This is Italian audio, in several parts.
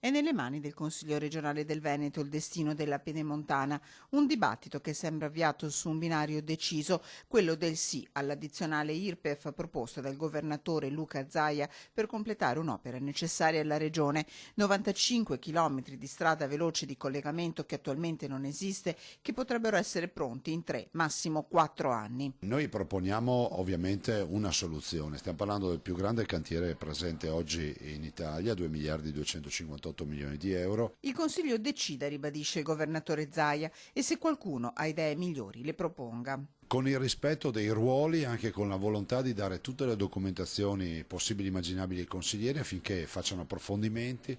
È nelle mani del Consiglio regionale del Veneto il destino della Pedemontana, un dibattito che sembra avviato su un binario deciso, quello del sì all'addizionale IRPEF proposta dal governatore Luca Zaia per completare un'opera necessaria alla regione. 95 chilometri di strada veloce di collegamento che attualmente non esiste, che potrebbero essere pronti in 3, massimo 4 anni. Noi proponiamo ovviamente una soluzione, stiamo parlando del più grande cantiere presente oggi in Italia, 2 miliardi 258 milioni di euro. Il Consiglio decida, ribadisce il governatore Zaia, e se qualcuno ha idee migliori le proponga. Con il rispetto dei ruoli, anche con la volontà di dare tutte le documentazioni possibili e immaginabili ai consiglieri affinché facciano approfondimenti,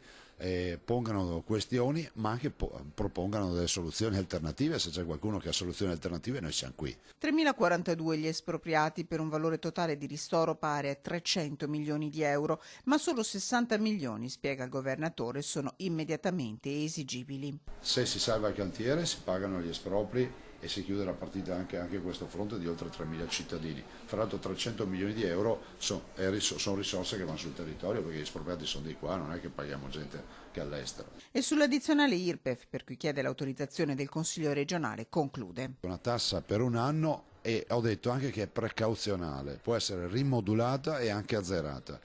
pongano questioni, ma anche propongano delle soluzioni alternative. Se c'è qualcuno che ha soluzioni alternative, noi siamo qui. 3.042 gli espropriati per un valore totale di ristoro pari a 300 milioni di euro, ma solo 60 milioni, spiega il governatore, sono immediatamente esigibili. Se si salva il cantiere si pagano gli espropri e si chiude la partita anche a questo fronte di oltre 3.000 cittadini. Fra l'altro 300 milioni di euro sono risorse che vanno sul territorio, perché gli espropriati sono di qua, non è che paghiamo gente che è all'estero. E sull'addizionale IRPEF, per cui chiede l'autorizzazione del Consiglio regionale, conclude. Una tassa per un anno, e ho detto anche che è precauzionale, può essere rimodulata e anche azzerata.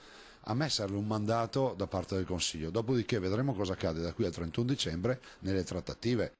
A me serve un mandato da parte del Consiglio, dopodiché vedremo cosa accade da qui al 31 dicembre nelle trattative.